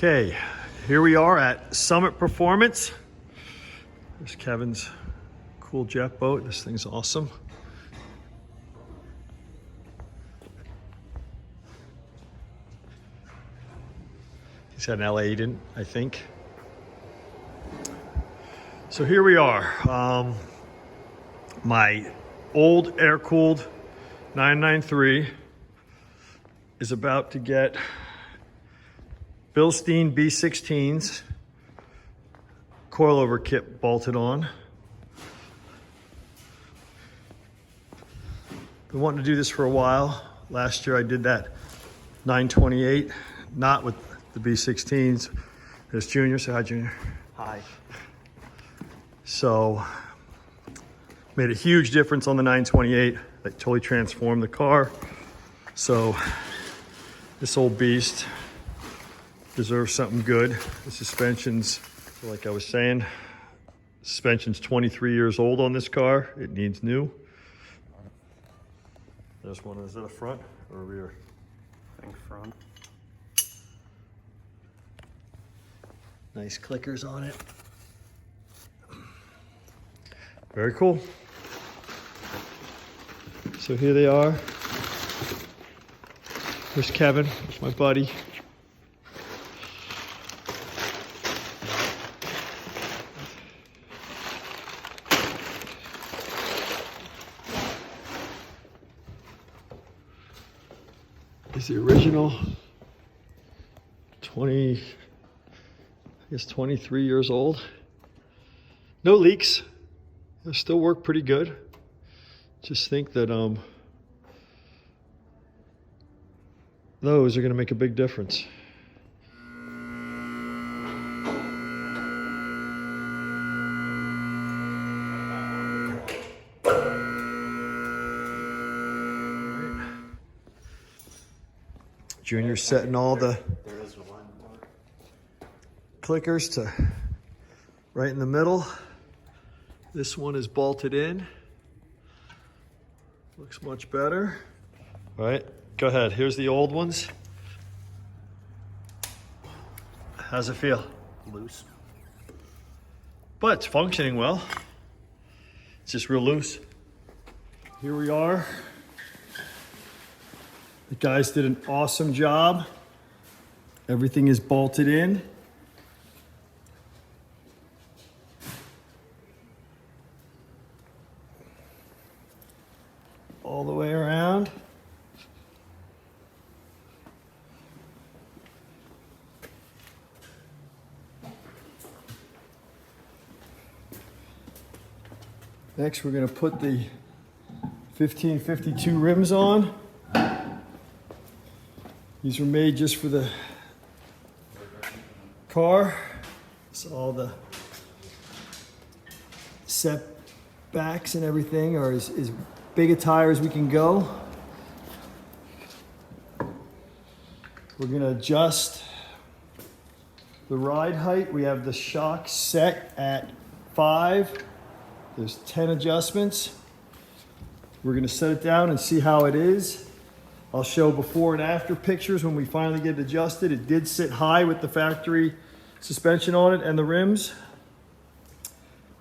Okay, here we are at Summit Performance. There's Kevin's cool jet boat. This thing's awesome. He's had an LA, he didn't, I think. So here we are. My old air-cooled 993 is about to get Bilstein B16s coilover kit bolted on. Been wanting to do this for a while. Last year I did that 928, not with the B16s. There's Junior. Say hi, Junior. Hi. So, made a huge difference on the 928. That totally transformed the car. So, this old beast deserves something good. The suspension's, like I was saying, suspension's 23 years old on this car. It needs new. There's one. Is that a front or a rear? I think front. Nice clickers on it. Very cool. So here they are. There's Kevin, my buddy. Is the original 23 years old. No leaks. They still work pretty good. Just think that those are going to make a big difference. Junior's setting all the clickers to right in the middle. This one is bolted in. Looks much better. All right, go ahead. Here's the old ones. How's it feel? Loose. But it's functioning well. It's just real loose. Here we are. The guys did an awesome job. Everything is bolted in. All the way around. Next, we're going to put the 1552 rims on. These were made just for the car. So all the setbacks and everything are as big a tire as we can go. We're gonna adjust the ride height. We have the shock set at 5. There's 10 adjustments. We're gonna set it down and see how it is. I'll show before and after pictures when we finally get it adjusted. It did sit high with the factory suspension on it and the rims.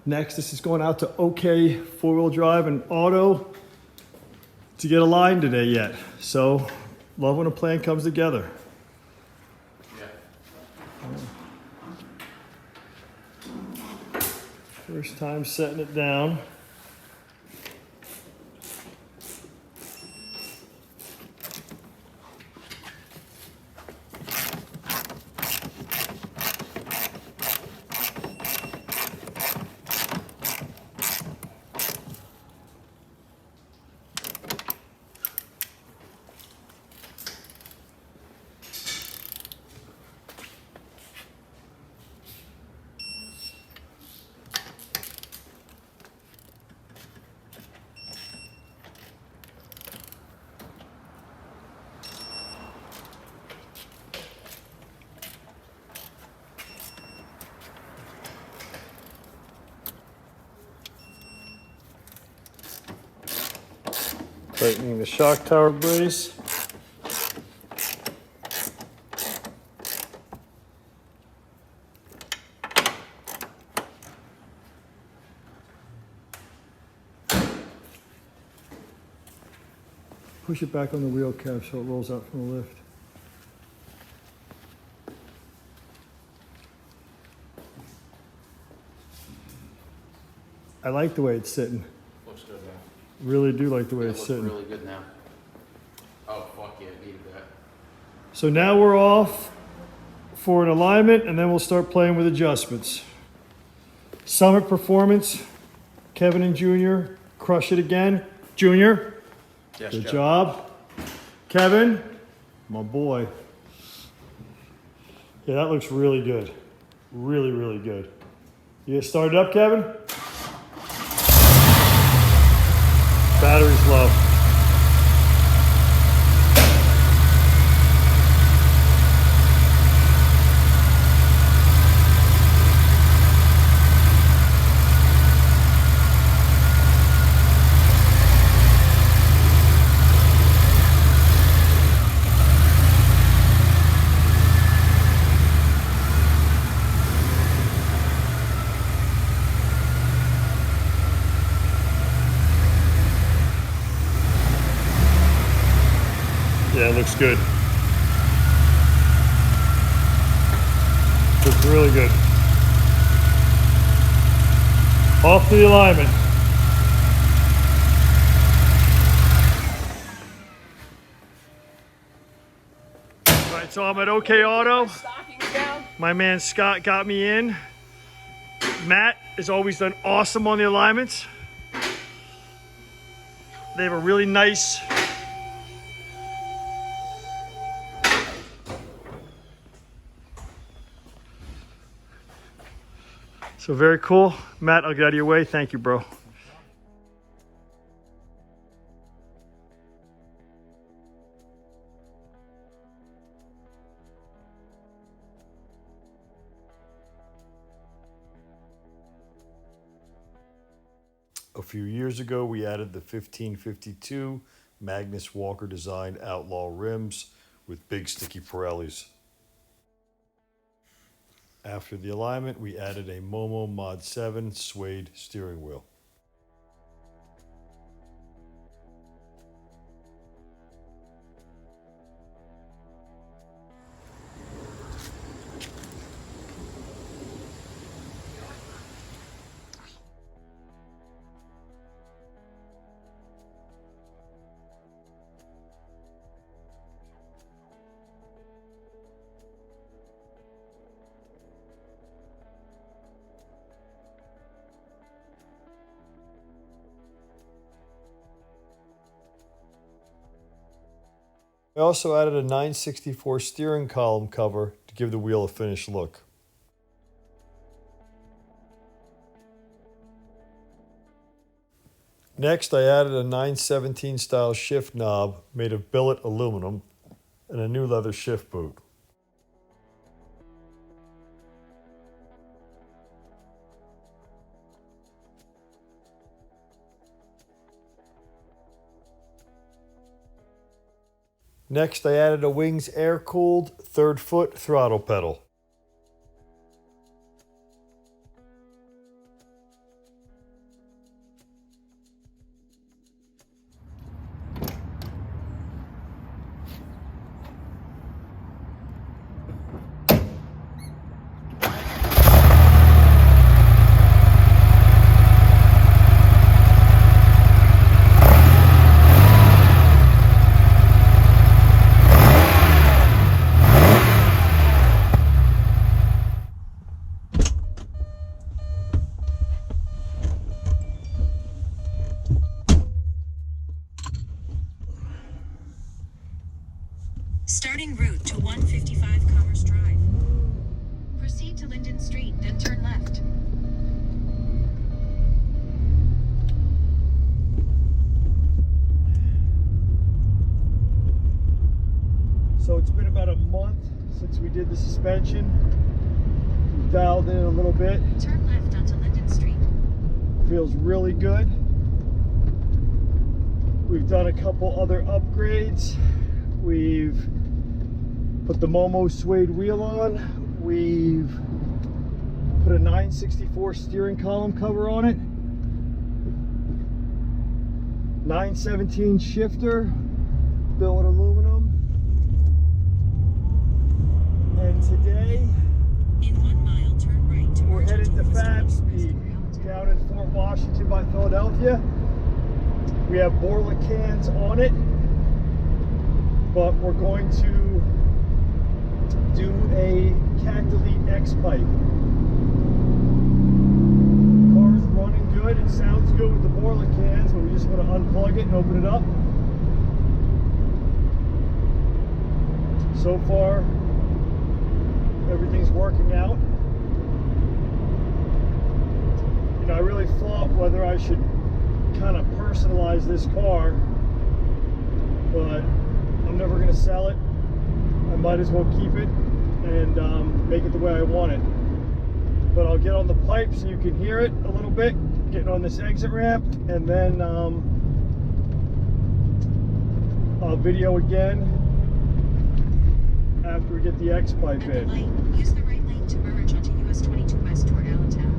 Next, this is going out to OK 4-wheel drive and auto to get a line today yet. So, love when a plan comes together. Yeah. First time setting it down. Tightening the shock tower brace. push it back on the wheel cap so it rolls out from the lift. I like the way it's sitting. Looks good now. Really do like the way It it's looks sitting. really good now. Oh, fuck yeah, it needed that. So now we're off for an alignment, and then we'll start playing with adjustments. Summit Performance, Kevin and Junior, crush it again. Junior, Yes, good Joe. job. Kevin, my boy. Yeah, that looks really good. Really, really good. You get started up, Kevin? Battery's low. Yeah, it looks good. Looks really good. Off to the alignment. All right, so I'm at OK Auto. My man Scott got me in. Matt has always done awesome on the alignments. They have a really nice so very cool. Matt, I'll get out of your way. Thank you, bro. A few years ago, we added the 1552 Magnus Walker designed Outlaw rims with big sticky Pirellis. After the alignment, we added a Momo Mod 7 suede steering wheel. I also added a 964 steering column cover to give the wheel a finished look. Next, I added a 917 style shift knob made of billet aluminum and a new leather shift boot. Next, I added a Wings air-cooled third foot throttle pedal. Starting route to 155 Commerce Drive. Proceed to Linden Street, then turn left. So it's been about a month since we did the suspension. We've dialed in a little bit. Turn left onto Linden Street. Feels really good. We've done a couple other upgrades. We've put the Momo suede wheel on. We've put a 964 steering column cover on it. 917 shifter. billet aluminum. And today In 1 mile, turn right to we're merge headed onto to US 22 West Fabspeed Borla. down in Fort Washington by Philadelphia. We have Borla cans on it, but we're going to do a Cactolete X pipe. Car's running good. It sounds good with the Borla cans, but we just want to unplug it and open it up. So far, everything's working out. You know, I really thought whether I should kind of personalize this car, but I'm never going to sell it. I might as well keep it and make it the way I want it. But I'll get on the pipe so you can hear it a little bit, getting on this exit ramp, and then I'll video again after we get the X pipe At the in. light, use the right lane to merge onto US 22 West toward Allentown.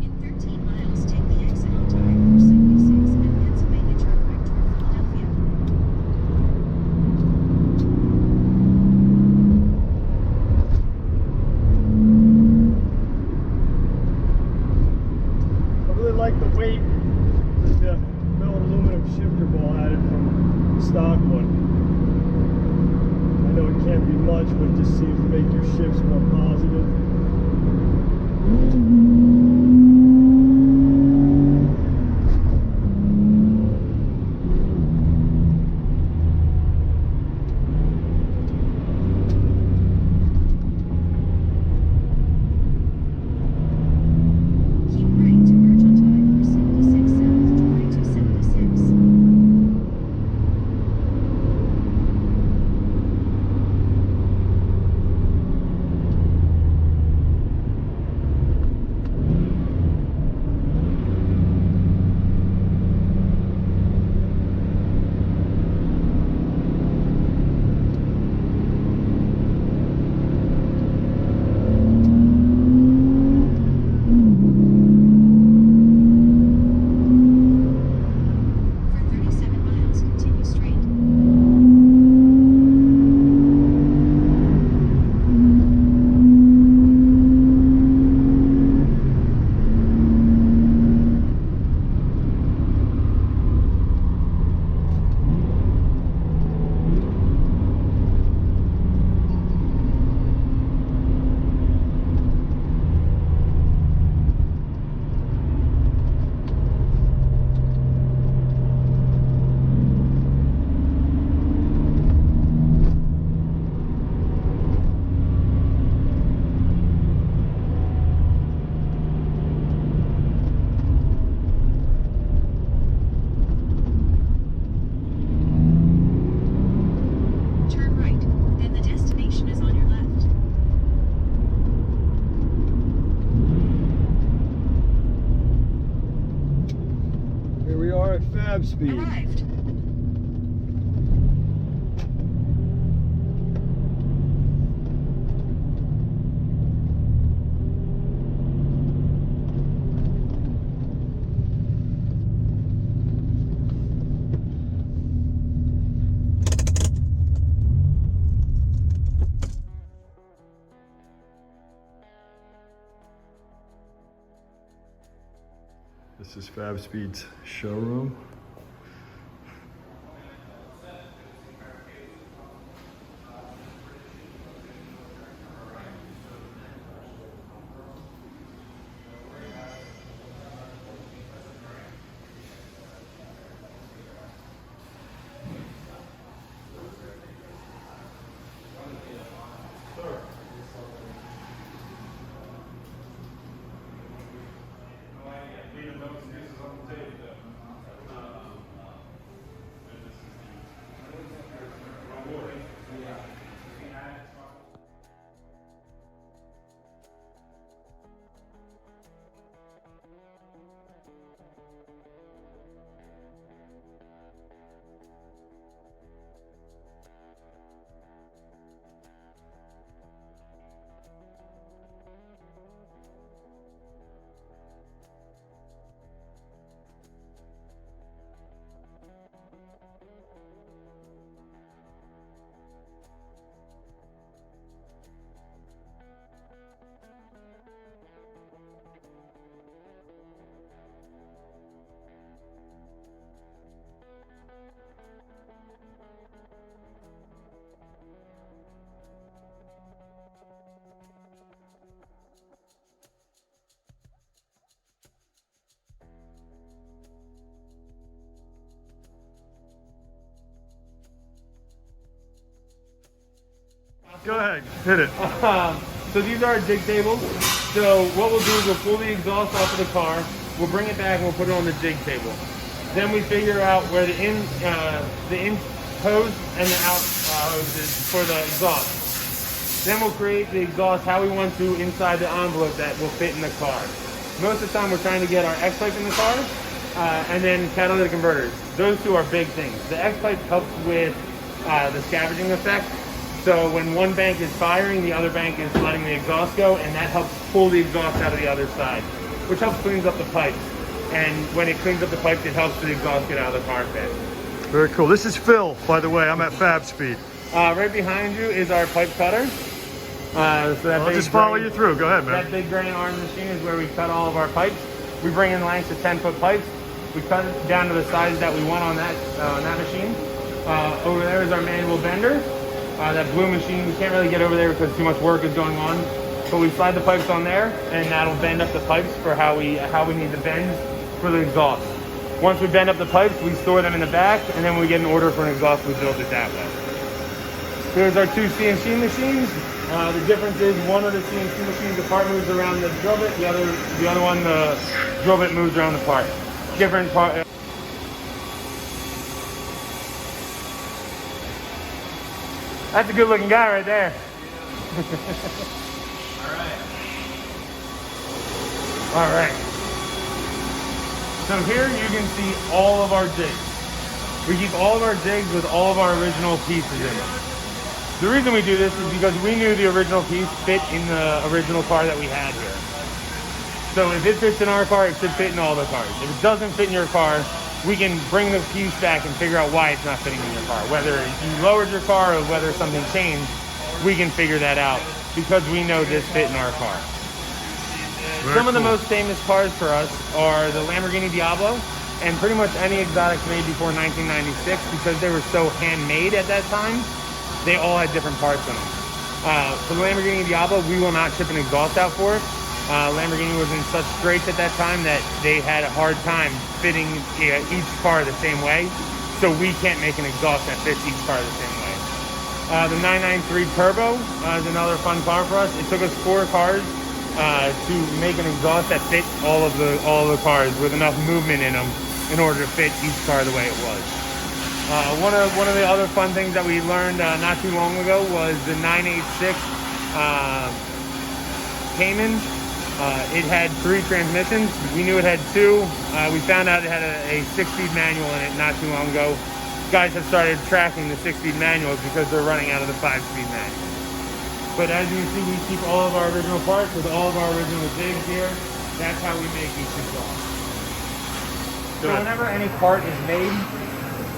In 13 miles, take the exit onto I-476 and Pennsylvania Turnpike toward Philadelphia. I really like the weight that the billet aluminum shifter ball added from the stock one. I know it can't be much, but it just seems to make your shifts more positive. Keep right to merge onto I-476 south toward I-276. For 37 miles, continue straight. Turn right, then the destination is on your left. Here we are at Fabspeed. Arrived. This is Fabspeed's showroom. Go ahead, hit it. So these are our jig tables. So what we'll do is we'll pull the exhaust off of the car, we'll bring it back and we'll put it on the jig table. Then we figure out where the in hose and the out hose is for the exhaust. Then we'll create the exhaust how we want to inside the envelope that will fit in the car. Most of the time we're trying to get our X-pipe in the car and then catalytic converters. Those two are big things. The X-pipe helps with the scavenging effect. So when one bank is firing, the other bank is letting the exhaust go, and that helps pull the exhaust out of the other side, which helps cleans up the pipes. And when it cleans up the pipes, it helps the exhaust get out of the car fast. Very cool. This is Phil, by the way. I'm at Fabspeed. Right behind you is our pipe cutter. So that I'll just follow you through. Go ahead, man. That big gray orange machine is where we cut all of our pipes. We bring in lengths of 10-foot pipes. We cut it down to the size that we want on that machine. Over there is our manual bender. That blue machine, we can't really get over there because too much work is going on. But we slide the pipes on there, and that'll bend up the pipes for how we need the bends for the exhaust. Once we bend up the pipes, we store them in the back, and then when we get an order for an exhaust, we build it that way. Here's our two CNC machines. The difference is one of the CNC machines, the part moves around the drill bit, the other one, the drill bit moves around the part. Different part. That's a good looking guy right there. All right. So here you can see all of our jigs. We keep all of our jigs with all of our original pieces in them. The reason we do this is because we knew the original piece fit in the original car that we had here. So if it fits in our car, it should fit in all the cars. If it doesn't fit in your car, we can bring the piece back and figure out why it's not fitting in your car. Whether you lowered your car or whether something changed, we can figure that out because we know this fit in our car. Some of the most famous cars for us are the Lamborghini Diablo and pretty much any exotics made before 1996 because they were so handmade at that time. They all had different parts in them. For the Lamborghini Diablo, we will not ship an exhaust out for it. Lamborghini was in such straits at that time that they had a hard time fitting each car the same way. So we can't make an exhaust that fits each car the same way. The 993 Turbo is another fun car for us. It took us 4 cars to make an exhaust that fit all of the cars with enough movement in them in order to fit each car the way it was. One of the other fun things that we learned not too long ago was the 986 Cayman. It had 3 transmissions. We knew it had 2. We found out it had a 6-speed manual in it not too long ago. Guys have started tracking the 6-speed manuals because they're running out of the 5-speed manual. But as you can see, we keep all of our original parts with all of our original jigs here. That's how we make each exhaust. So whenever any part is made,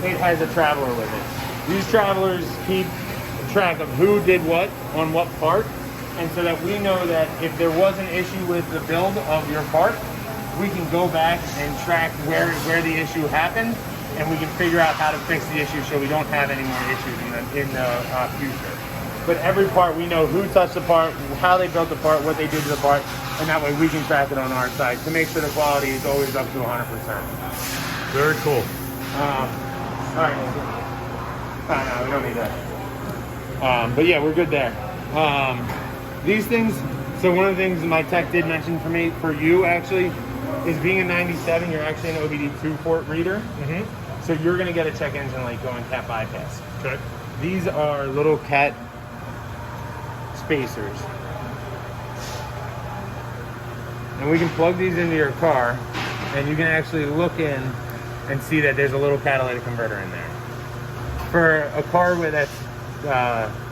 it has a traveler with it. These travelers keep track of who did what on what part, and so that we know that if there was an issue with the build of your part, we can go back and track where the issue happened, and we can figure out how to fix the issue so we don't have any more issues in the future. But every part, we know who touched the part, how they built the part, what they did to the part, and that way we can track it on our side to make sure the quality is always up to 100%. Very cool. All right. No, we don't need that. But yeah, we're good there. These things, so one of the things my tech did mention for you actually, is being a 97, you're actually an OBD2 port reader. Mm-hmm. So you're gonna get a check engine light going cat bypass. Okay. These are little cat spacers. And we can plug these into your car and you can actually look in and see that there's a little catalytic converter in there. For a car with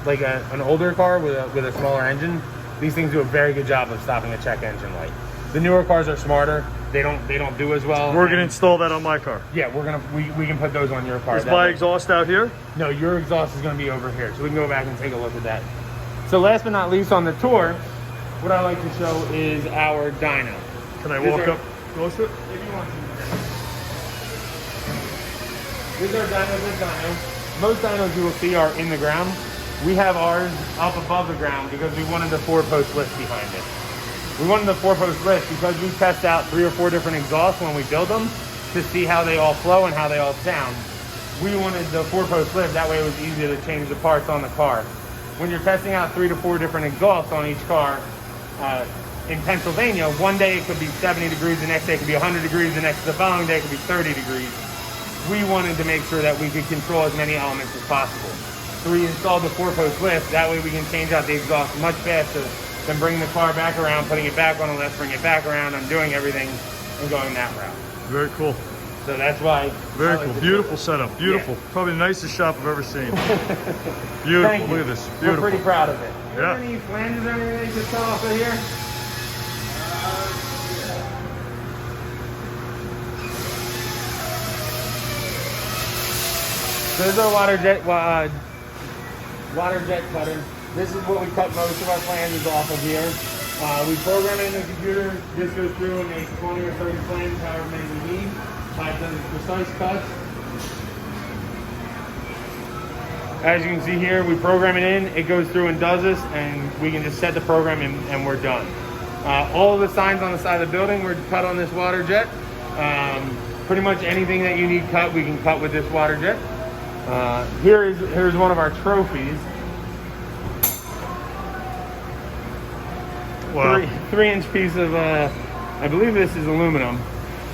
like an older car with a smaller engine, these things do a very good job of stopping a check engine light. The newer cars are smarter. They don't do as well. We're gonna install that on my car. Yeah, we can put those on your car. Is my exhaust out here? No, your exhaust is gonna be over here. So we can go back and take a look at that. So last but not least on the tour, what I like to show is our dyno. Can I walk up close to it? If you want to. These are dyno. Most dynos you will see are in the ground. We have ours up above the ground because we wanted the 4-post lift behind it. We wanted the 4-post lift because we test out 3 or 4 different exhausts when we build them to see how they all flow and how they all sound. We wanted the 4-post lift, that way it was easier to change the parts on the car. when you're testing out 3 to 4 different exhausts on each car, in Pennsylvania, one day it could be 70 degrees, the next day it could be 100 degrees, the following day it could be 30 degrees. We wanted to make sure that we could control as many elements as possible. So we installed the 4-post lift. That way we can change out the exhaust much faster than bringing the car back around, putting it back on a lift, bring it back around, undoing everything, and going that route. Very cool. So that's why. Very cool. Beautiful setup. Beautiful. Yeah. Probably the nicest shop I've ever seen. Beautiful. Thank you. Look at this. We're Beautiful. pretty proud of it. Yeah. Any flanges or anything to tell off of here? So this is our water jet cutter. This is what we cut most of our flanges off of here. We program it in the computer. This goes through and makes 20 or 30 flanges, however many we need. It does precise cuts. As you can see here, we program it in. It goes through and does this, and we can just set the program and we're done. All of the signs on the side of the building were cut on this water jet. Pretty much anything that you need cut, we can cut with this water jet. Here's one of our trophies. Wow. 3-inch piece of, I believe this is aluminum.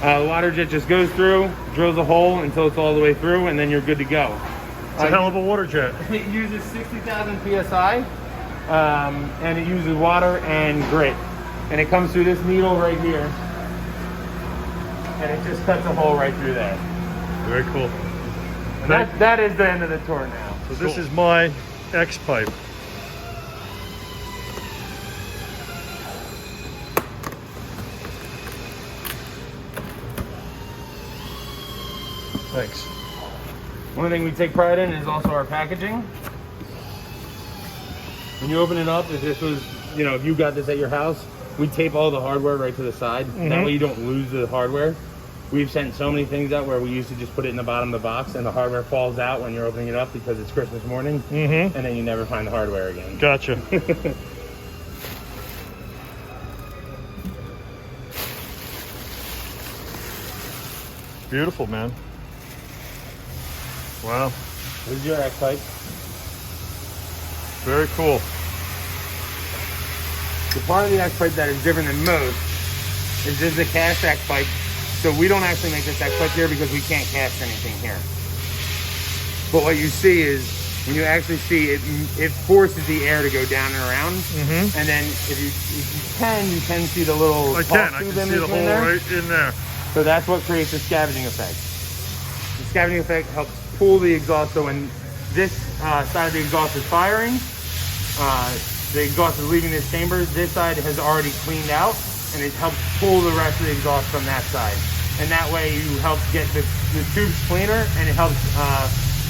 The water jet just goes through, drills a hole until it's all the way through, and then you're good to go. It's a hell of a water jet. It uses 60,000 PSI, and it uses water and grit. And it comes through this needle right here, and it just cuts a hole right through there. Very cool. And that is the end of the tour now. So this is my X pipe. Thanks. One thing we take pride in is also our packaging. When you open it up, if this was, if you got this at your house, we tape all the hardware right to the side. That way you don't lose the hardware. We've sent so many things out where we used to just put it in the bottom of the box and the hardware falls out when you're opening it up because it's Christmas morning, and then you never find the hardware again. Gotcha. Beautiful, man. Wow. This is your X pipe. Very cool. The part of the X pipe that is different than most is this is a cast X pipe. So we don't actually make this X pipe here because we can't cast anything here. But what you see is, when you actually see it, it forces the air to go down and around. And then if you can see the little I can see the hole right in there. So that's what creates the scavenging effect. The scavenging effect helps pull the exhaust, so when this side of the exhaust is firing, the exhaust is leaving this chamber, this side has already cleaned out, and it helps pull the rest of the exhaust from that side. And that way you help get the tubes cleaner, and it helps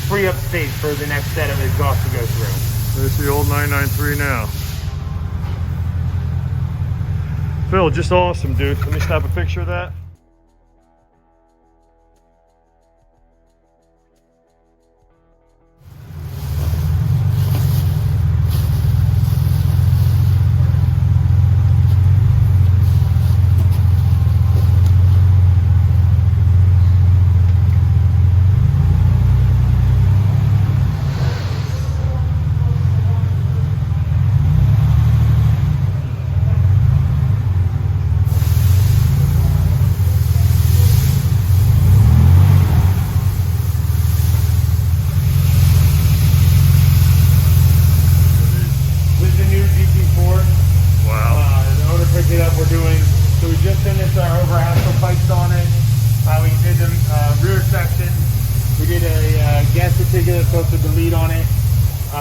free up space for the next set of exhaust to go through. There's the old 993 now. Phil, just awesome, dude. Let me snap a picture of that.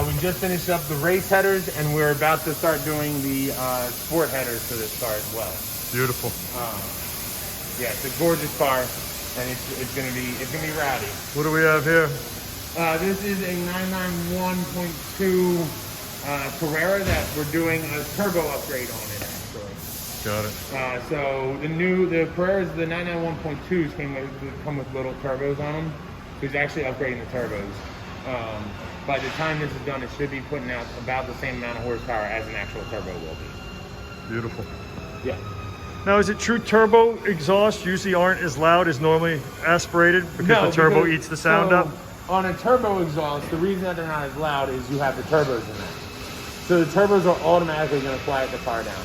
We just finished up the race headers, and we're about to start doing the sport headers for this car as well. Beautiful. Yeah, it's a gorgeous car, and it's gonna be rowdy. What do we have here? This is a 991.2 Carrera that we're doing a turbo upgrade on it, actually. Got it. So the Carreras, the 991.2s come with little turbos on them. He's actually upgrading the turbos. By the time this is done, it should be putting out about the same amount of horsepower as an actual turbo will be. Beautiful. Yeah. Now, is it true turbo exhausts usually aren't as loud as normally aspirated because the turbo eats the sound up? On a turbo exhaust, the reason that they're not as loud is you have the turbos in there. So the turbos are automatically going to quiet the car down.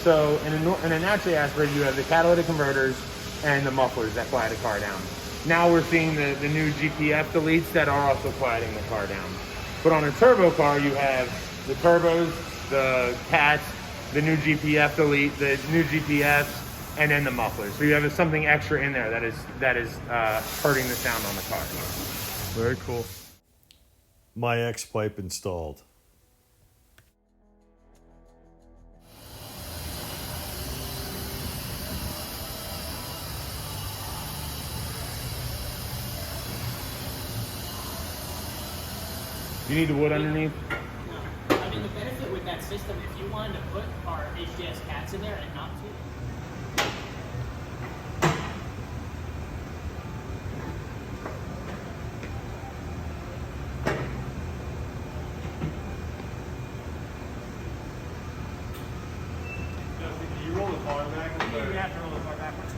So in a naturally aspirated, you have the catalytic converters and the mufflers that quiet the car down. Now we're seeing the new GPF deletes that are also quieting the car down. But on a turbo car, you have the turbos, the cats, the new GPF delete, the new GPS, and then the mufflers. So you have something extra in there that is hurting the sound on the car. Very cool. My X pipe installed. You need the wood underneath? I mean, the benefit with that system, if you wanted to put our HJS cats in there and not to, You roll the bar back? you have to roll the car backwards.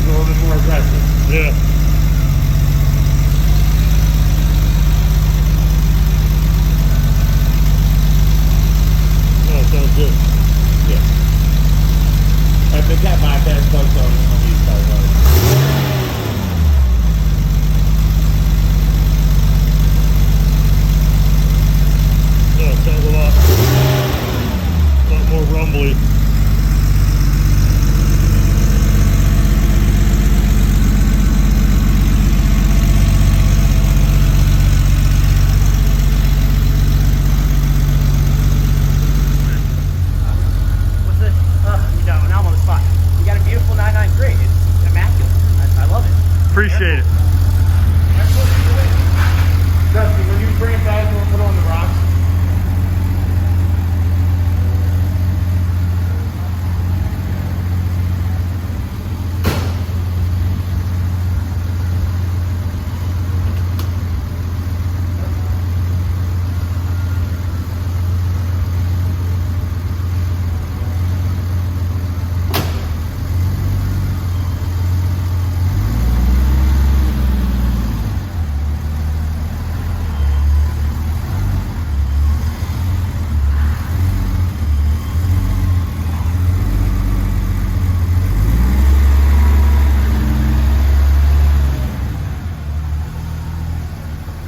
A little bit more aggressive. Yeah. Oh, sounds good. Yeah. The cat bypass plugs on these cars. Yeah, it sounds a lot more rumbly. What's this? No, now I'm on the spot. You got a beautiful 993. It's immaculate. I love it. Appreciate it. Dusty, when you bring it back, we'll put it on the rocks.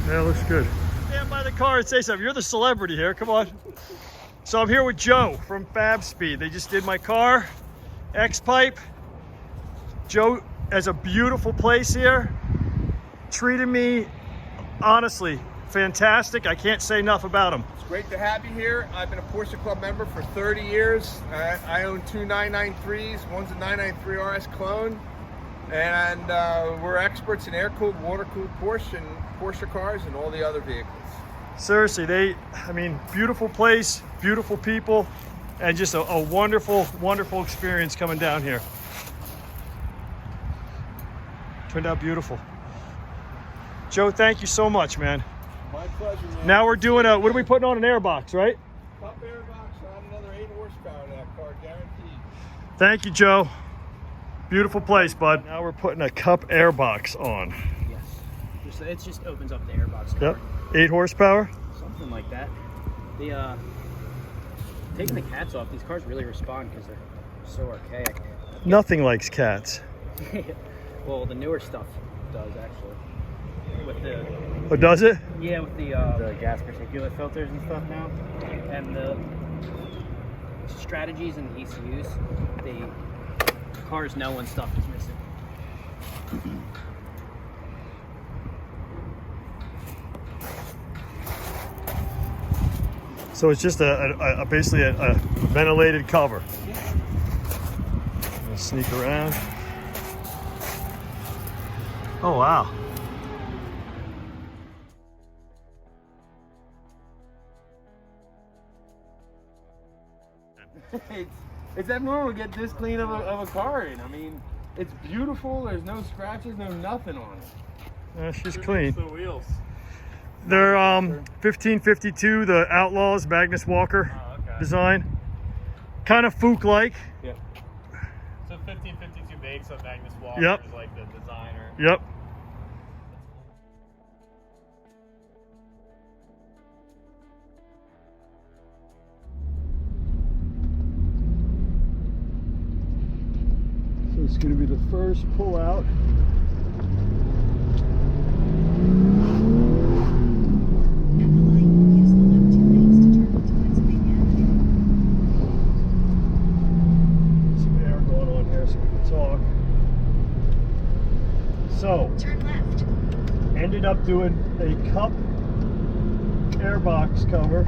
Yeah, looks good. Stand by the car and say something. You're the celebrity here. Come on. So I'm here with Joe from Fabspeed. They just did my car, X-Pipe. Joe has a beautiful place here. Treated me, honestly, fantastic. I can't say enough about him. It's great to have you here. I've been a Porsche Club member for 30 years. I own two 993s. One's a 993 RS clone. And we're experts in air-cooled, water-cooled Porsche cars and all the other vehicles. Seriously, beautiful place, beautiful people, and just a wonderful, wonderful experience coming down here. Turned out beautiful. Joe, thank you so much, man. My pleasure, man. Now we're doing what are we putting on an airbox, right? Top airbox on another 8 horsepower to that car, guaranteed. Thank you, Joe. Beautiful place, bud. Now we're putting a cup airbox on. Yes. It just opens up the airbox Yep. cover. 8 horsepower. Something like that. The taking the cats off, these cars really respond because they're so archaic. Nothing likes cats. Well, the newer stuff does actually. With the Oh, does it? yeah, with the gas particulate filters and stuff now, and the strategies and the ECUs, the cars know when stuff is missing. So it's just basically a ventilated cover. I'll sneak around. Oh wow. It's abnormal to get this clean of a car in. I mean, it's beautiful. There's no scratches, no nothing on it. She's clean. The wheels. They're 1552, the Outlaws, Magnus Walker design. Kind of Fuke-like. Yeah. So 1552 makes, so Magnus Walker Yep. is like the designer. Yep. So it's going to be the first pull out. At the light, use the left 2 lanes to turn onto Pennsylvania Avenue. Some air going on here so we can talk. So, Turn left. ended up doing a cup airbox cover.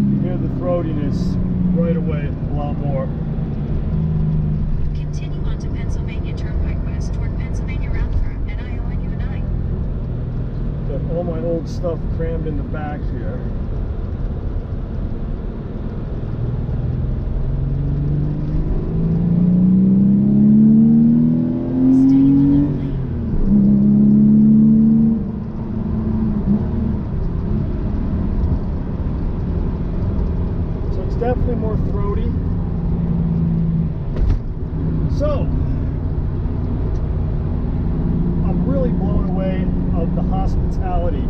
You hear the throatiness right away a lot more. Continue on to Pennsylvania Turnpike West toward Pennsylvania Route for NIONU and I. Got all my old stuff crammed in the back here. Stay in the left lane. So it's definitely more throaty. So, I'm really blown away of the hospitality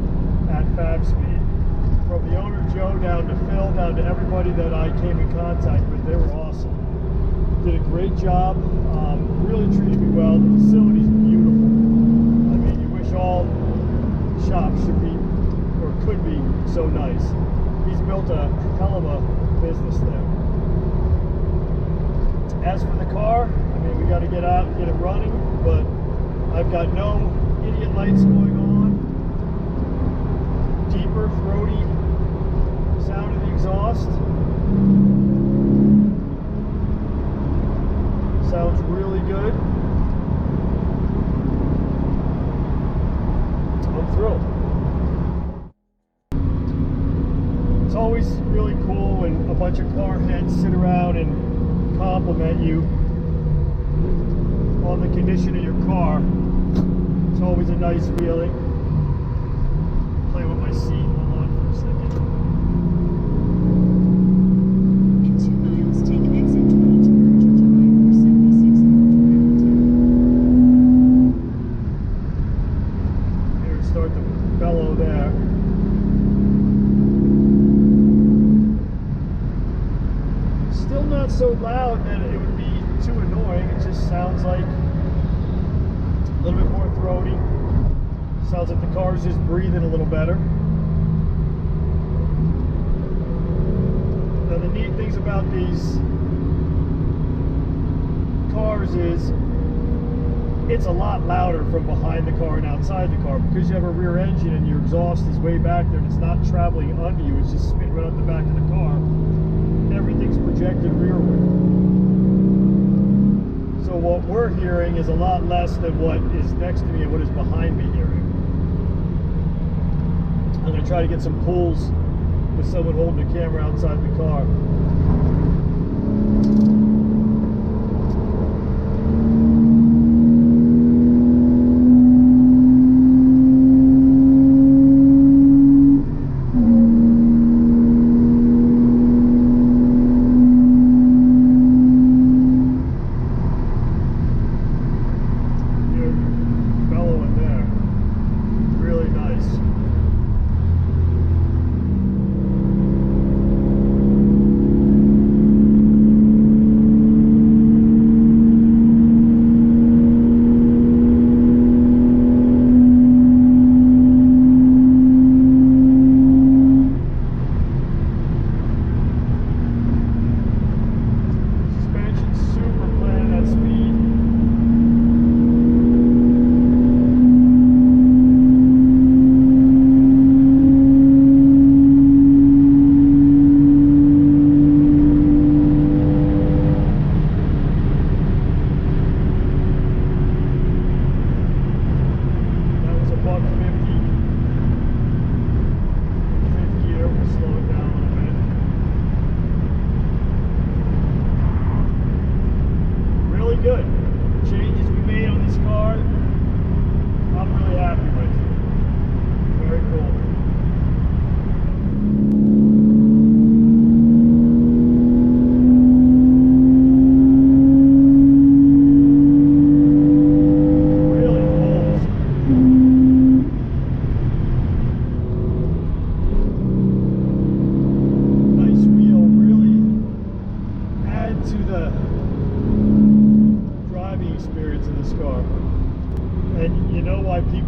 at Fabspeed. From the owner Joe down to Phil, down to everybody that I came in contact with, they were awesome. Did a great job, really treated me well. The facility's beautiful. I mean, you wish all shops should be, or could be, so nice. He's built a hell of a business there. As for the car, I mean, we got to get out and get it running, but I've got no idiot lights going on. Deeper, throaty sound of the exhaust. Sounds really good. I'm thrilled. It's always really cool when a bunch of car heads sit around and compliment you on the condition of your car. It's always a nice feeling. Play with my seat. Hold on for a second. In 2 miles, take exit 20 to merge onto I-476 North Remington. Here, start the bellow there. Still not so loud that it would be too annoying. It just sounds like a little bit more throaty. Sounds like the car's just breathing a little better. Now the neat things about these cars is it's a lot louder from behind the car and outside the car because you have a rear engine and your exhaust is way back there and it's not traveling under you, it's just spitting right out the back of the car. Everything's projected rearward. So what we're hearing is a lot less than what is next to me and what is behind me hearing. I'm going to try to get some pulls with someone holding the camera outside the car.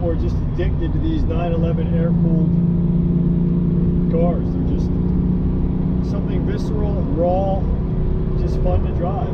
or just addicted to these 911 air-cooled cars. They're just something visceral, raw, just fun to drive.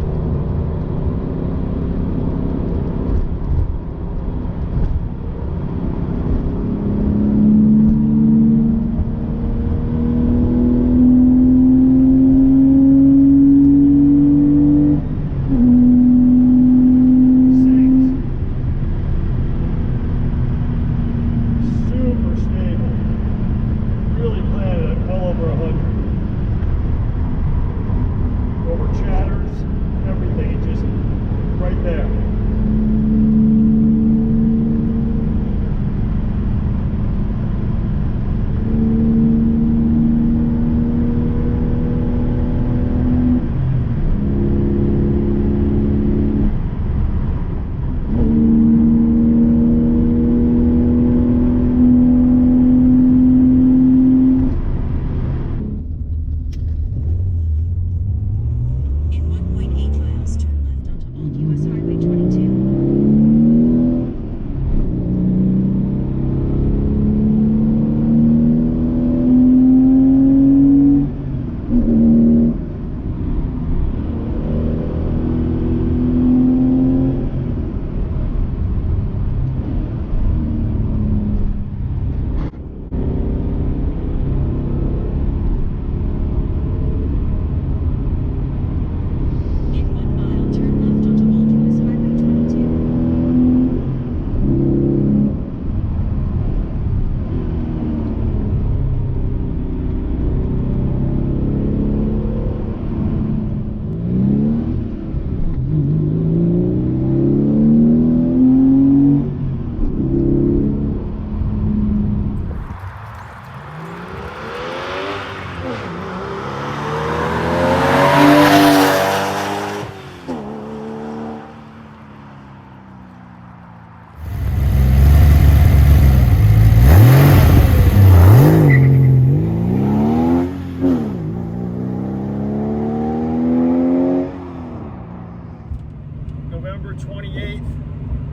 November 28th,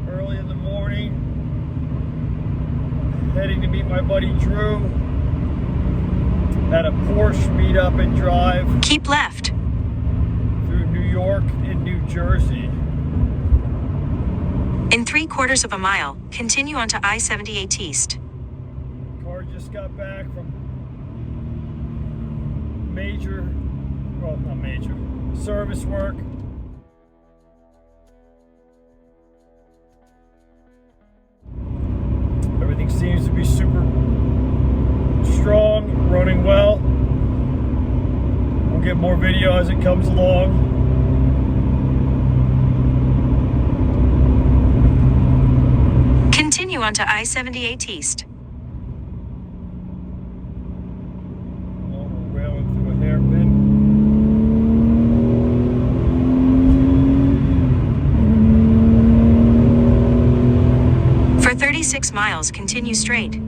early in the morning, heading to meet my buddy Drew at a Porsche meetup and drive. Keep left. Through New York and New Jersey. In 3/4 of a mile, continue onto I-78 East. Car just got back from service work. Everything seems to be super strong, running well. We'll get more video as it comes along. Continue onto I-78 East. Oh, we're railing through a hairpin. For 36 miles, continue straight.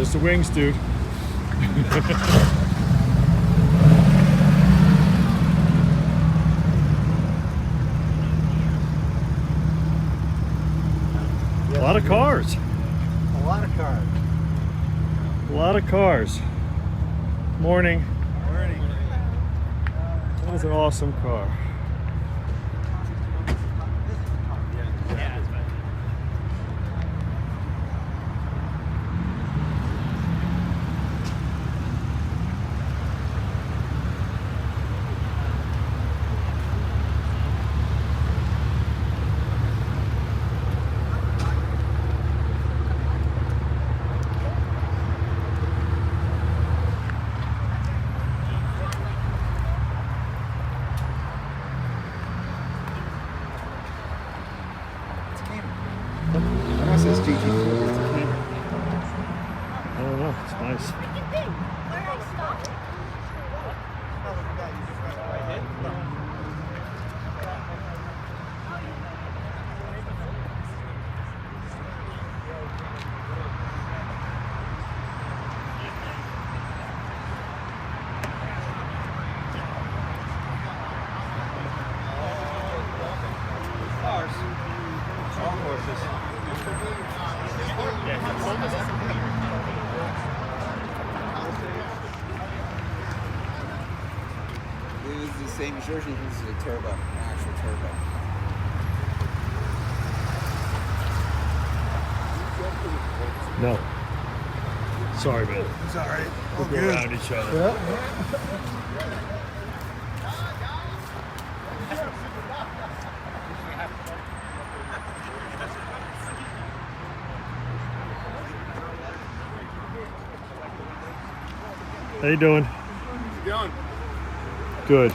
just a wings dude. A lot of cars. A lot of cars. A lot of cars. Morning. Morning. That is an awesome car. It says GT4, it's a Cayman. I don't know. It's nice. It was the same as yours, it was a turbo, an actual turbo. No. Sorry, man. It's alright. We'll go around each other. How you doing? How's it going? Good.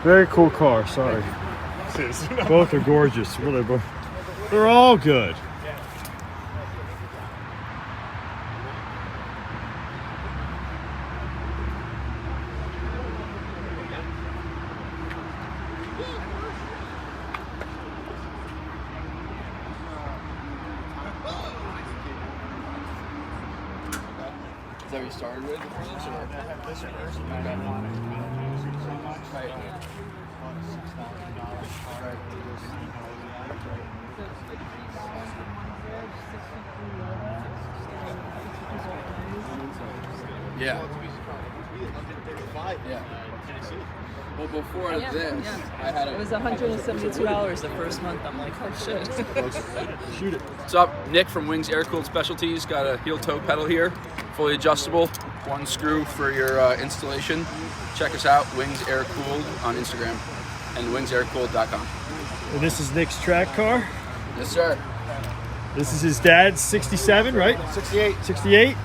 Very cool car. Sorry. Both are gorgeous. Well, they're all good. Is that what you started with? Yeah. Yeah. Well, before this, I had It was $172 the first month. I'm like, oh shit. Shoot it. What's up? Nick from Wings Air-Cooled Specialties. Got a heel toe pedal here, fully adjustable, one screw for your installation. Check us out, Wings Air-Cooled on Instagram and wingsaircooled.com. And this is Nick's track car. Yes, sir. This is his dad's 67, right? 68. 68.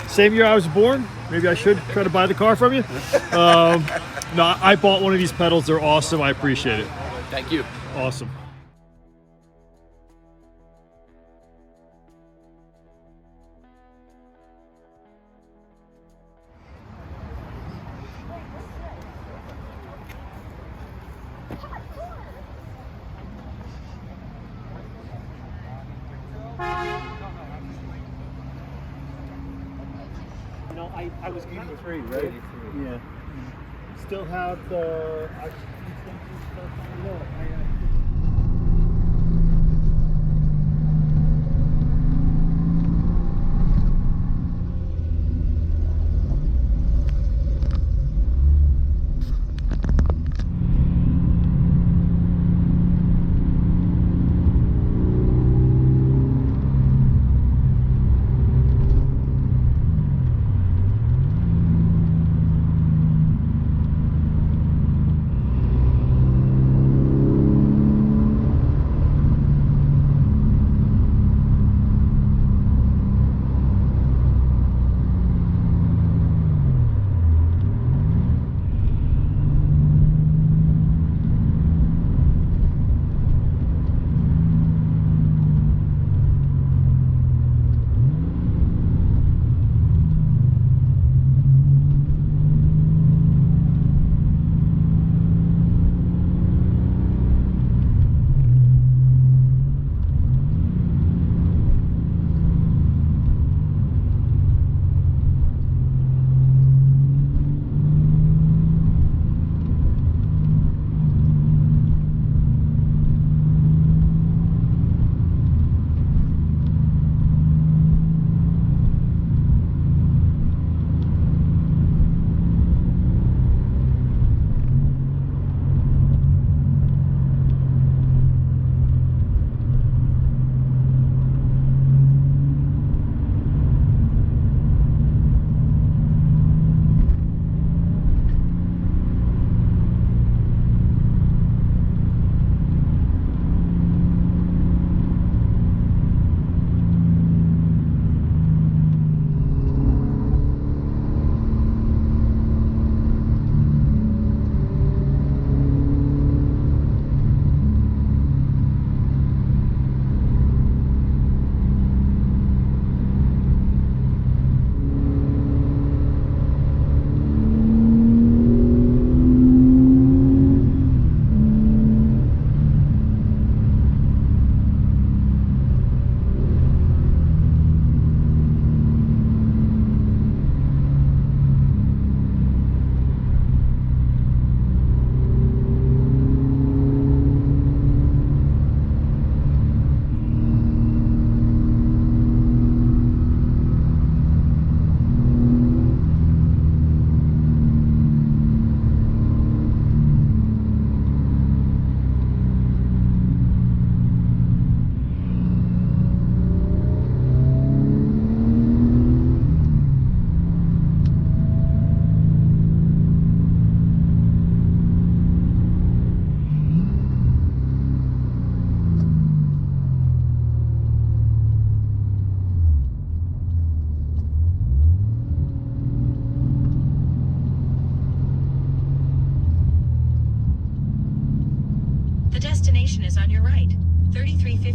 Same year I was born. Maybe I should try to buy the car from you. No, I bought one of these pedals. They're awesome. I appreciate it. Thank you. Awesome. You know, I was 83, right? Yeah. Still have the.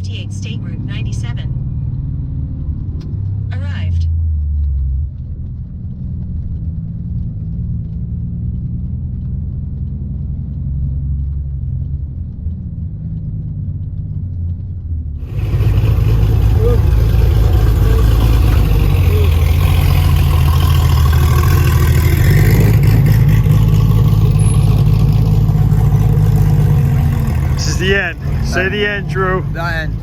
158 State Route 97. Arrived. This is the end. Say the end, Drew. The end.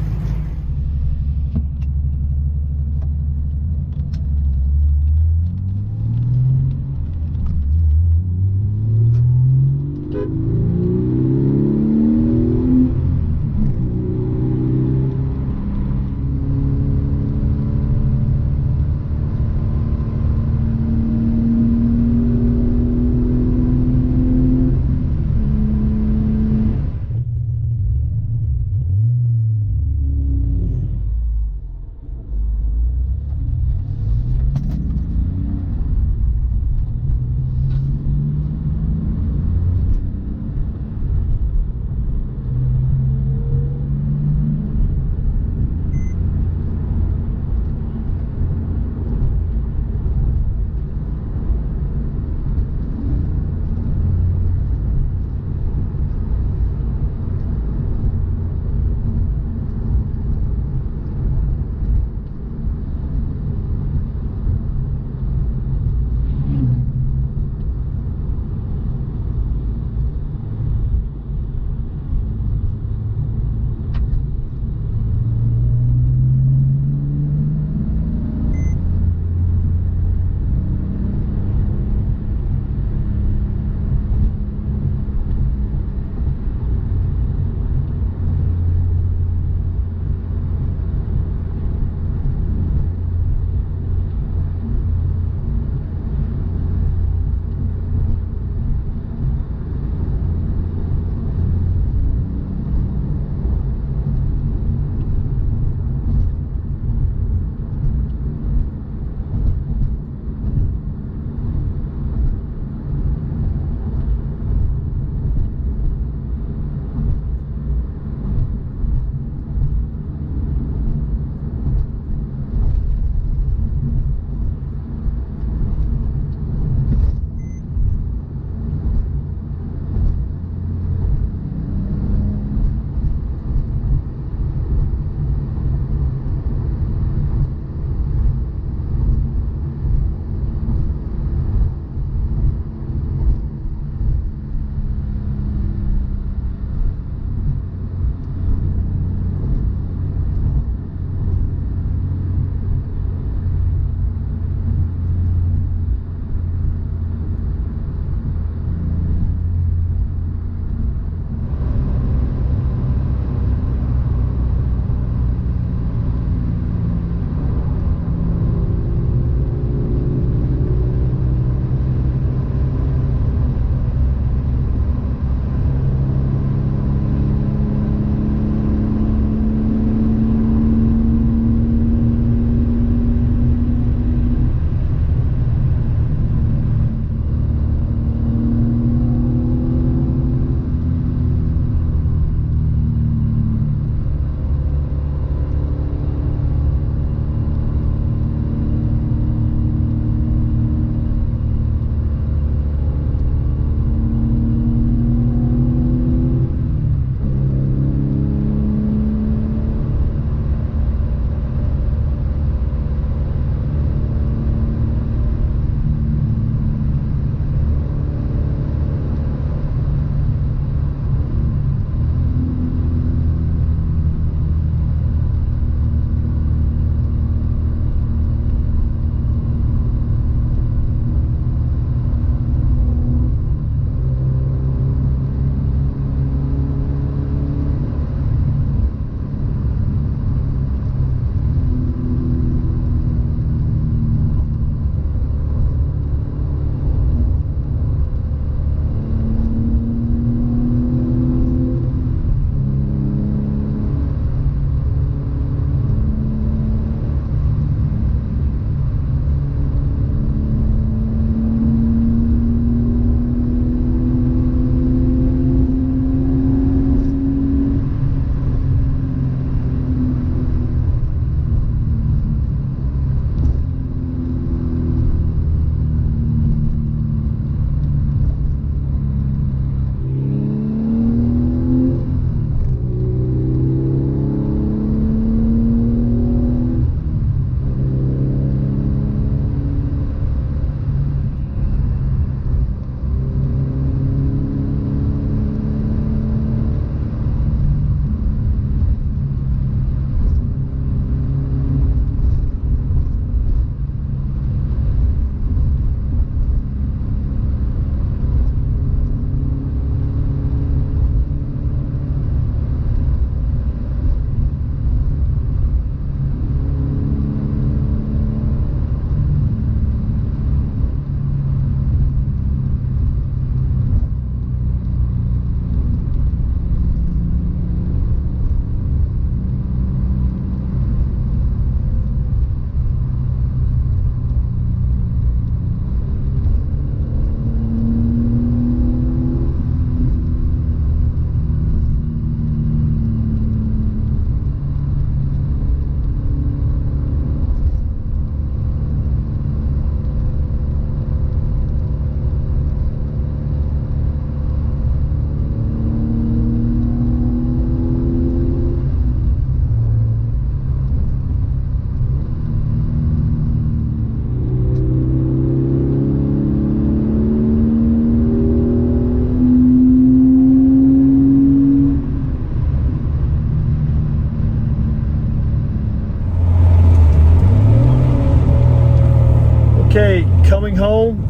Okay, coming home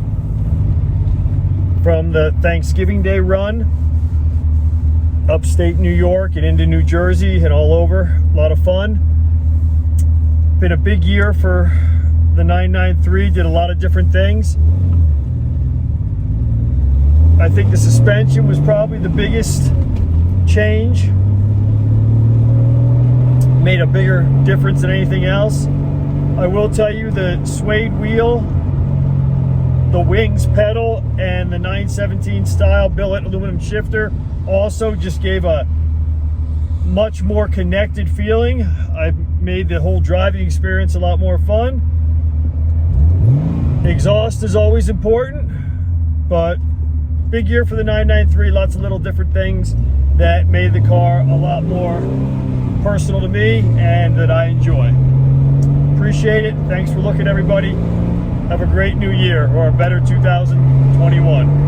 from the Thanksgiving Day run, upstate New York and into New Jersey and all over. A lot of fun. Been a big year for the 993, did a lot of different things. I think the suspension was probably the biggest change. Made a bigger difference than anything else. I will tell you the suede wheel, the wings pedal, and the 917 style billet aluminum shifter also just gave a much more connected feeling. I made the whole driving experience a lot more fun. Exhaust is always important, but big year for the 993, lots of little different things that made the car a lot more personal to me and that I enjoy. Appreciate it. Thanks for looking, everybody. Have a great new year, or a better 2021.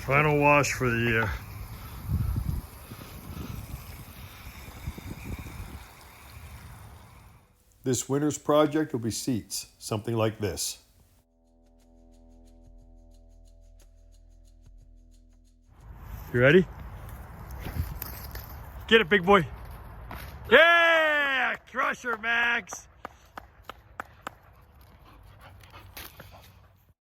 Final wash for the year. This winter's project will be seats, something like this. You ready? Get it, big boy. Yeah! Crusher, Max!